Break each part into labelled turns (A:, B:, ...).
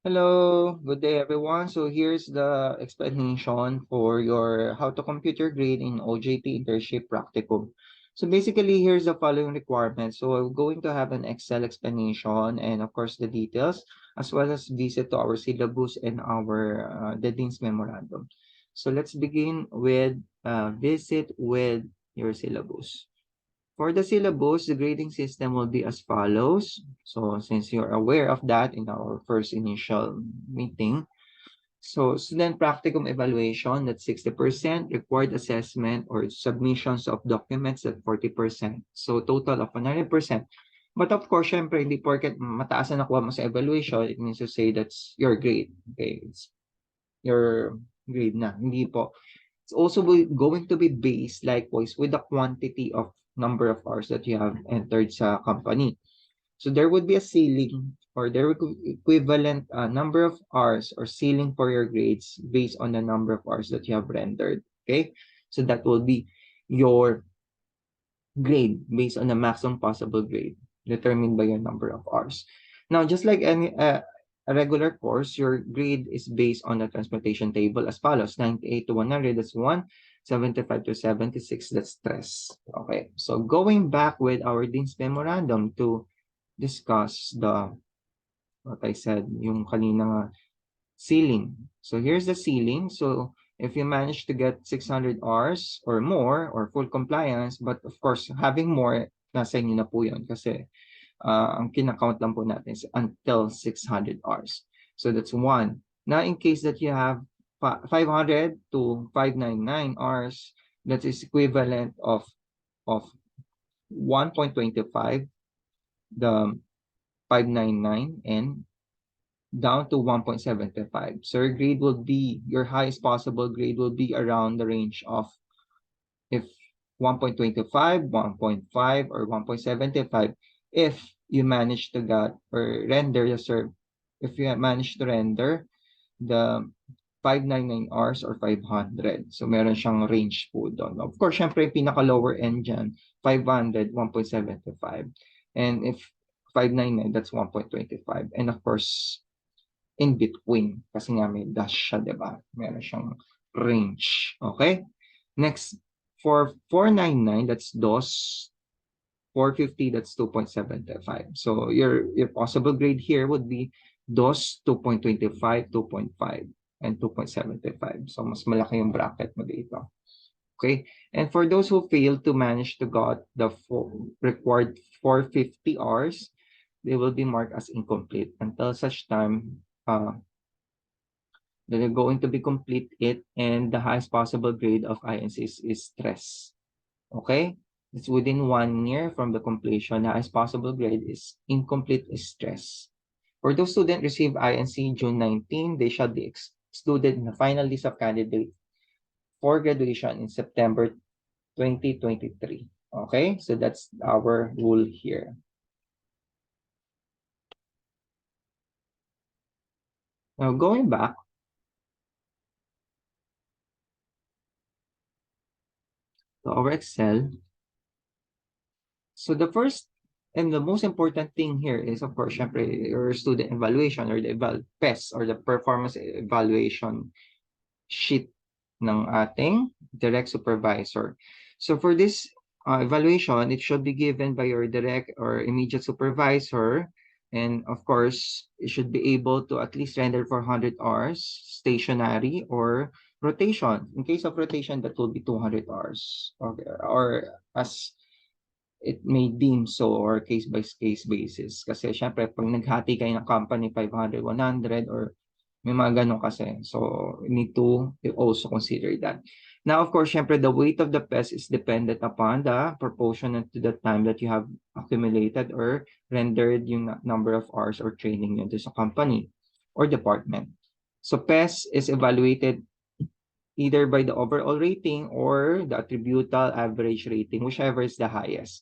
A: Hello, good day everyone. So here's the explanation for your how to compute your grade in OJT internship practicum. So basically, here's the following requirements. So we're going to have an Excel explanation and of course the details, as well as visit to our syllabus and our the Dean's memorandum. So let's begin with visit with your syllabus. For the syllabus, the grading system will be as follows. So since you're aware of that in our first initial meeting, so student practicum evaluation, that's 60%, required assessment or submissions of documents at 40%. So total of 100%. But of course, syempre, hindi porket mataas na nakuha mo sa evaluation, it means to say that's your grade. Okay, it's your grade na. Hindi po. It's also going to be based likewise with the quantity of number of hours that you have entered sa company. So there would be a ceiling or there would be equivalent number of hours or ceiling for your grades based on the number of hours that you have rendered. Okay, so that will be your grade based on the maximum possible grade determined by your number of hours. Now, just like any a regular course, your grade is based on the transportation table as follows: 98 to 100, that's 1; 75 to 76, that's 3. Okay, so going back with our Dean's Memorandum to discuss the, what I said, yung kanina ceiling. So here's the ceiling. So if you manage to get 600 hours or more or full compliance, but of course, having more, nasa inyo na po yun kasi ang kinakount lang po natin is until 600 hours. So that's 1. Now, in case that you have 500 to 599 hours, that is equivalent of 1.25, the 599, and down to 1.75. So your grade will be, your highest possible grade will be around the range of, if 1.25, 1.5, or 1.75, if you manage to get or render the serve, if you manage to render the 599 hours or 500. So meron siyang range po doon. Of course, syempre pinaka lower end dyan, 500, 1.75. And if 599, that's 1.25. And of course, in between. Kasi nga may dash siya, di ba? Meron siyang range. Okay? Next, for 499, that's DOS. 450, that's 2.75. So your possible grade here would be DOS 2.25, 2.5, and 2.75. So mas malaki yung bracket mo dito. Okay? And for those who fail to manage to got the required 450 hours, they will be marked as incomplete until such time that are going to be complete it, and the highest possible grade of INCs is 3. Okay? It's within 1 year from the completion. The highest possible grade is incomplete is 3. For those students receive INC June 19, they shall be excluded in the final list of candidates for graduation in September 2023. Okay? So that's our rule here. Now, going back to our Excel, so the first and the most important thing here is, of course, syempre, your student evaluation or the PES or the performance evaluation sheet ng ating direct supervisor. So for this evaluation, it should be given by your direct or immediate supervisor. And of course, it should be able to at least render 400 hours stationary or rotation. In case of rotation, that will be 200 hours. Or as it may deem so, or case-by-case basis. Kasi syempre, pag naghati kayo ng company, 500, 100, or may mga ganun kasi. So, you need to also consider that. Now, of course, syempre, the weight of the PES is dependent upon the proportionate to the time that you have accumulated or rendered yung number of hours or training nyo sa company or department. So, PES is evaluated either by the overall rating or the attributable average rating, whichever is the highest.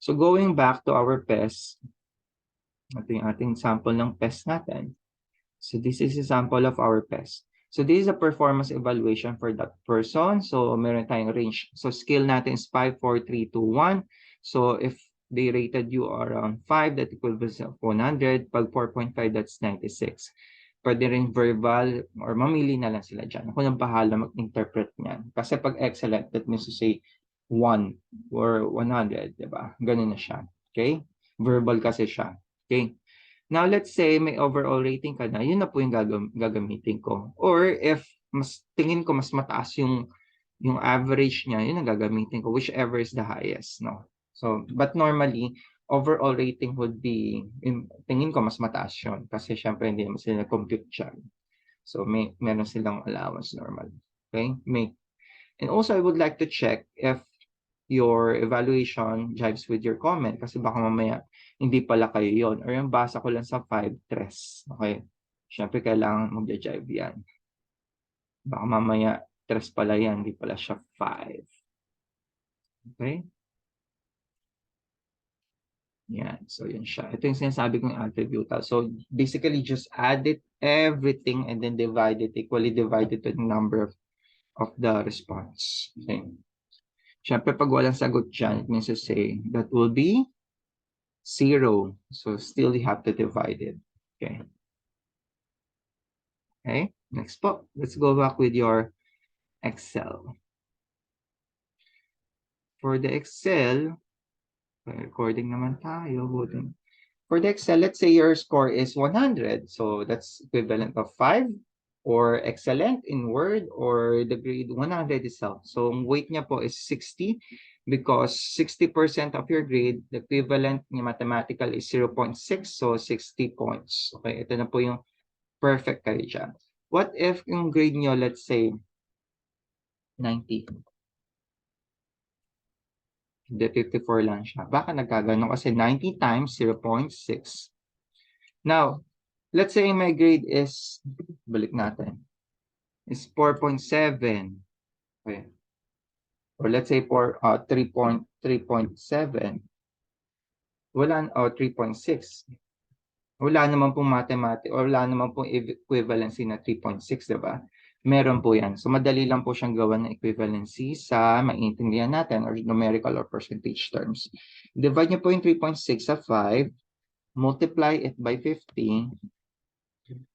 A: So going back to our PES, ito yung ating sample ng PES natin. So this is a sample of our PES. So this is a performance evaluation for that person. So meron tayong range. So skill natin is 5, 4, 3, 2, 1. So if they rated you around 5, that equals 100. Pag 4.5, that's 96. Pwede rin verbal or mamili na lang sila dyan. Ako nang bahala mag-interpret niyan. Kasi pag excellent, that means to say 1 or 100, di ba? Ganun na siya. Okay? Verbal kasi siya. Okay? Now, let's say may overall rating ka na, yun na po yung gagamitin ko. Or if tingin ko mas mataas yung average niya, yun ang gagamitin ko, whichever is the highest, no? So, but normally, overall rating would be, tingin ko mas mataas yun kasi syempre hindi naman sila compute dyan. So, meron silang allowance normal. Okay? And also, I would like to check if your evaluation jives with your comment kasi baka mamaya hindi pala kayo yon or yung basa ko lang sa 5 tres. Okay? Syempre, kailangan mag-jive yan. Baka mamaya 3 pala yan, hindi pala siya 5. Okay? Yan. So, yun siya. Ito yung sinasabi kong attribute. So, basically, just add it, everything, and then divide it, equally divide it to the number of the response. Okay. Siyempre, pag walang sagot dyan, it means to say that will be 0. So, still you have to divide it. Okay. Okay. Next po. Let's go back with your Excel. For the Excel, recording naman tayo. For the Excel, let's say your score is 100. So that's equivalent of 5 or excellent in Word or the grade 100 itself. So weight niya po is 60 because 60% of your grade, the equivalent niya mathematical is 0.6. So 60 points. Okay, ito na po yung perfect kayo dyan. What if yung grade niyo, let's say, 90? Hindi, 54 lang siya. Baka nagkaganon kasi 90 times 0.6. Now, let's say my grade is, balik natin, is 4.7. Okay. Or let's say 3.7. Wala, 3.6. Wala naman pong mathematics, or wala naman pong equivalency na 3.6, diba? Meron po yan. So, madali lang po siyang gawa ng equivalency sa maintindihan natin or numerical or percentage terms. Divide niyo po yung 3.6 sa 5, multiply it by 50,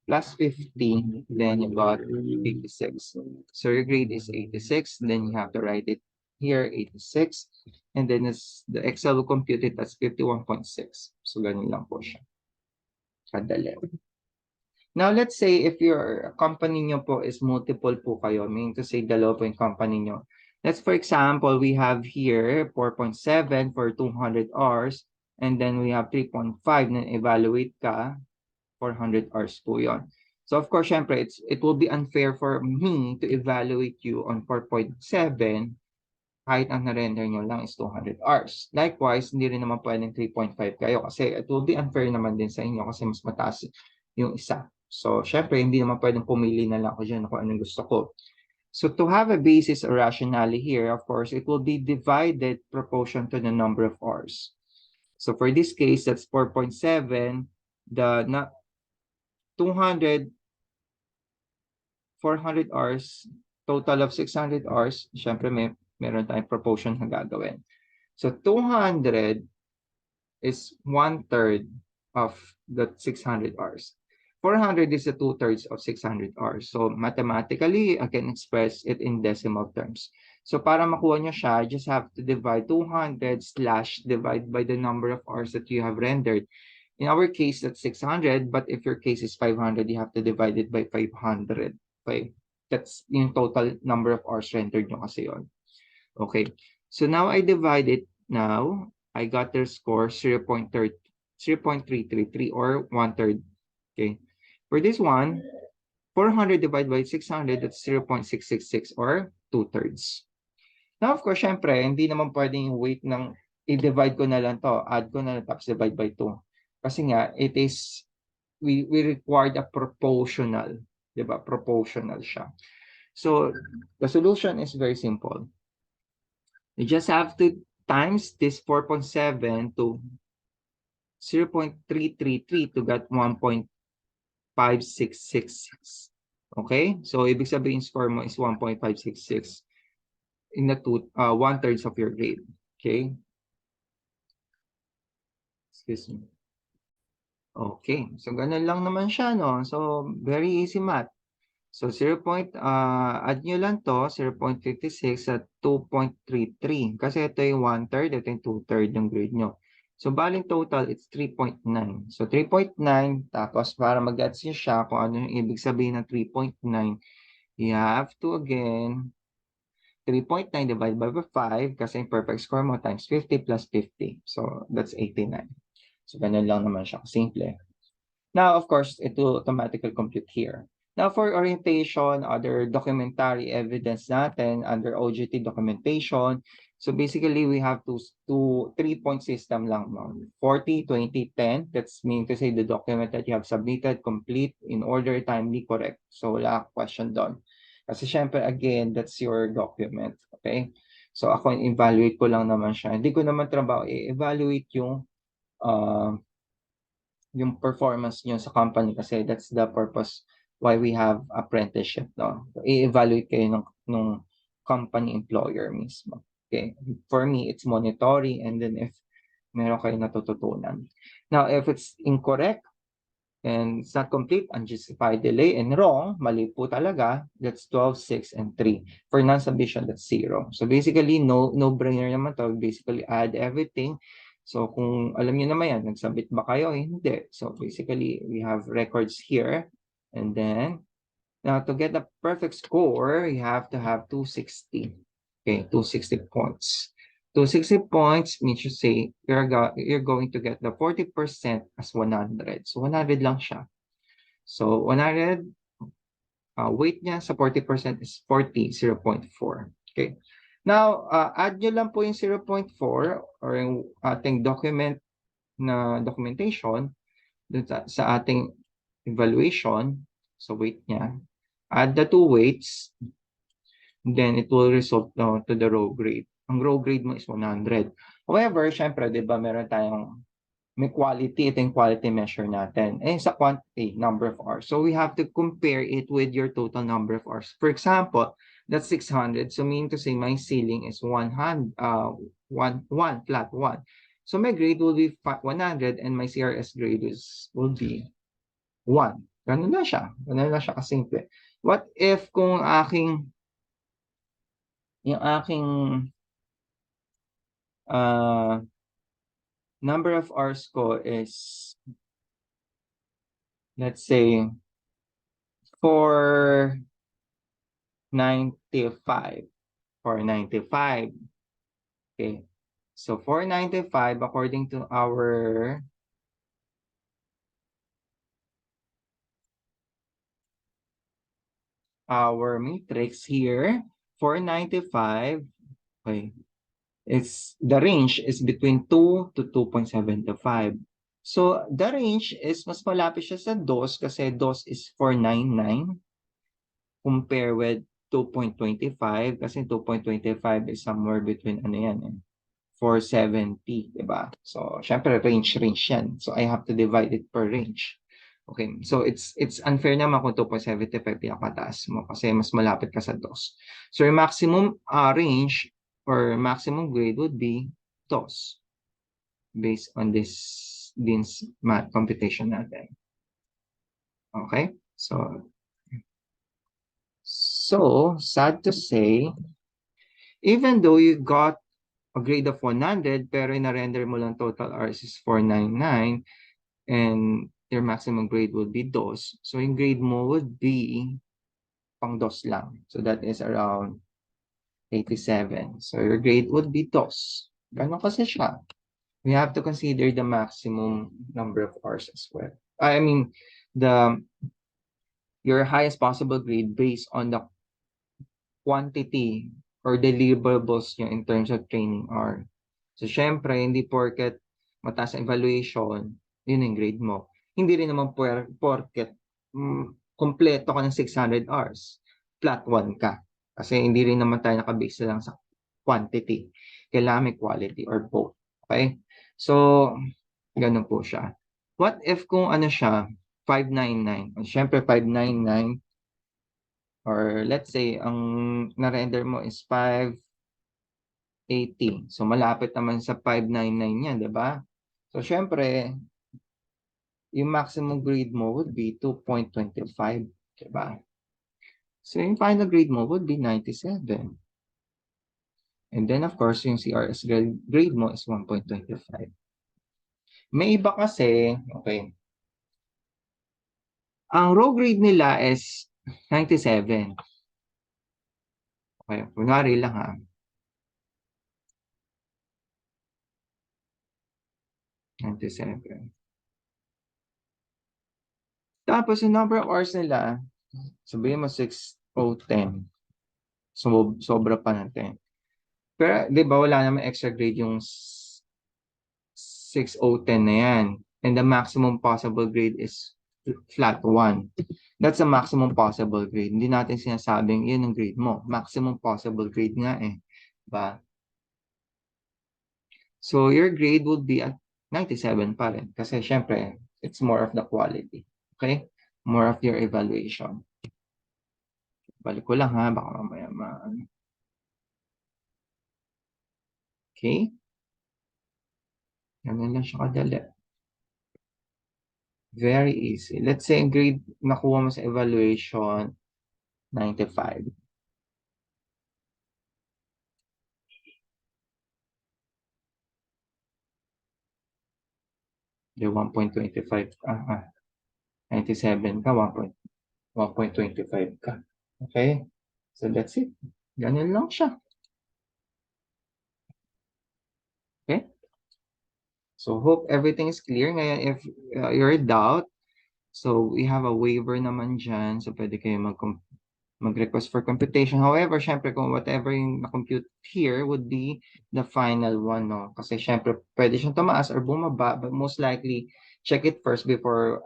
A: plus 50, then you got 86. So your grade is 86, then you have to write it here, 86, and then the Excel will compute it as 51.6. So ganun lang po siya. Kadali. Now, let's say if your company nyo po is multiple po kayo, meaning to say dalawa po yung company nyo. Let's, for example, we have here 4.7 for 200 hours, and then we have 3.5 na evaluate ka, 400 hours po yun. So, of course, syempre, it will be unfair for me to evaluate you on 4.7 kahit ang na-render nyo lang is 200 hours. Likewise, hindi rin naman pwedeng 3.5 kayo kasi it will be unfair naman din sa inyo kasi mas mataas yung isa. So, syempre, hindi naman pwedeng pumili na lang ako dyan kung anong gusto ko. So, to have a basis or rationale here, of course, it will be divided proportion to the number of hours. So, for this case, that's 4.7. The 200, 400 hours, total of 600 hours, syempre meron tayong proportion na gagawin. So, 200 is 1/3 of the 600 hours. 400 is the 2/3 of 600 hours. So, mathematically, I can express it in decimal terms. So, para makuha nyo siya, just have to divide 200 / divide by the number of hours that you have rendered. In our case, that's 600, but if your case is 500, you have to divide it by 500. Okay? That's yung total number of hours rendered nyo kasi yun. Okay. So, now I divide it now. I got their score 0.333 or 1/3. Okay. For this one, 400 divided by 600, that's 0.666 or 2/3. Now, of course, syempre, hindi naman pwedeng weight ng i-divide ko na lang to, add ko na lang tapos divide by 2. Kasi nga, it is, we required a proportional, diba? Proportional siya. So, the solution is very simple. You just have to times this 4.7 to 0.333 to get 1.566. Okay? So, ibig sabihin score mo is 1.566 in the 1/3 of your grade. Okay? Excuse me. Okay, so ganun lang naman siya 'no. So, very easy math. So, add nyo lang 'to, 0.56 at 2.33 kasi ito yung 1/3, ito yung 2/3 yung grade nyo. So, baling total, it's 3.9. So, 3.9 tapos para mag-gets nyo siya kung ano yung ibig sabihin ng 3.9, you have to again 3.9 divided by 5 kasi yung perfect score mo times 50 plus 50. So, that's 89. So, ganun lang naman siya, simple. Now, of course, it will automatically compute here. Now, for orientation, other documentary evidence natin under OJT documentation. So basically, we have two 3-point system lang. No? 40, 20, 10. That's mean to say the document that you have submitted, complete, in order, timely, correct. So wala question doon. Kasi syempre, again, that's your document. Okay? So ako, evaluate ko lang naman siya. Hindi ko naman trabaho i-evaluate uh, yung performance nyo sa company kasi that's the purpose why we have apprenticeship, no? I-evaluate kayo ng company employer mismo. Okay? For me, it's monitoring and then if meron kayo natututunan. Now, if it's incorrect and it's not complete, unjustified delay, and wrong, mali po talaga, that's 12, 6, and 3. For non-submission, that's 0. So basically, no-brainer naman to. Basically, add everything. So kung alam niyo naman yan, nagsubmit ba kayo? Hindi. So basically, we have records here. And then, now to get the perfect score, you have to have 260. Okay, 260 points. 260 points means you say you're going to get the 40% as 100. So 100 lang siya. So 100, weight niya sa 40% is 40, 0.4. Okay. Now, add nyo lang po yung 0.4 or yung ating documentation dun sa ating evaluation. So weight niya. Add the two weights, then it will result to the raw grade. Ang raw grade mo is 100. However, syempre, di ba, may quality, ito yung quality measure natin. And sa quantity, number of hours. So we have to compare it with your total number of hours. For example, that's 600. So meaning to say my ceiling is 100, flat 1. So my grade will be 100 and my CRS grade will be 1. Ganun na siya. Ganun na siya kasimple. What if kung yung aking number of hours ko is, let's say, 495. 495. Okay. So 495 according to our matrix here, 495. Okay. It's the range is between 2 to 2.75. So the range is mas malapit siya sa DOS kasi DOS is 499 compare with 2.25 kasi 2.25 is somewhere between ano yan 470, diba? So, syempre range yan. So, I have to divide it per range. Okay, so it's unfair naman kung 2.75 pinakataas mo kasi mas malapit ka sa DOS. So, your maximum range or maximum grade would be DOS based on this math computation natin. Okay, so sad to say, even though you got a grade of 100 pero na-render mo lang total hours is 499 and your maximum grade would be DOS. So yung grade mo would be pang DOS lang. So that is around 87. So your grade would be DOS. Ganon kasi siya. We have to consider the maximum number of hours as well. I mean, your highest possible grade based on the quantity or deliverables nyo in terms of training hour. So, syempre, hindi porket mataas ang evaluation, yun yung grade mo. Hindi rin naman porket kompleto ka ng 600 hours, flat 1 ka. Kasi hindi rin naman tayo nakabase lang sa quantity. Kailangan may quality or both. Okay? So, ganun po siya. What if kung ano siya, 599? Syempre, 599 or let's say, ang na-render mo is 580. So, malapit naman sa 599 yan, di ba? So, syempre, yung maximum grade mo would be 2.25, diba? So yung final grade mo would be 97. And then of course, yung CRS grade mo is 1.25. May iba kasi, okay, ang raw grade nila is 97. Okay, kunwari lang ha, 97. Tapos yung number of hours nila, sabihin mo 6 o 10. Sobra pa ng 10. Pero, di ba, wala naman extra grade yung 6 o 10 na yan. And the maximum possible grade is flat 1. That's the maximum possible grade. Hindi natin sinasabing yun ang grade mo. Maximum possible grade nga eh. Diba? So, your grade would be at 97 pa rin. Kasi, syempre, it's more of the quality. Okay? More of your evaluation. Balik ko lang ha. Baka mamaya Okay? Ganun lang siya kadali. Very easy. Let's say, ang grade nakuha mo sa evaluation, 95. The 1.25. 97 ka, 1.25 ka. Okay? So, that's it. Ganun lang siya. Okay? So, hope everything is clear. Ngayon, if you're in doubt, so we have a waiver naman dyan. So, pwede kayo mag-request for computation. However, syempre, kung whatever yung na-compute here would be the final one, no? Kasi syempre, pwede siyang tumaas or bumaba, but most likely, check it first before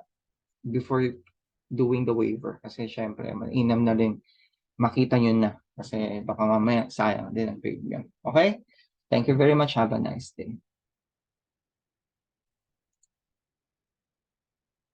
A: doing the waiver. Kasi syempre, mainam na rin makita nyo na. Kasi baka mamaya sayang din ang grade nyo. Okay? Thank you very much. Have a nice day.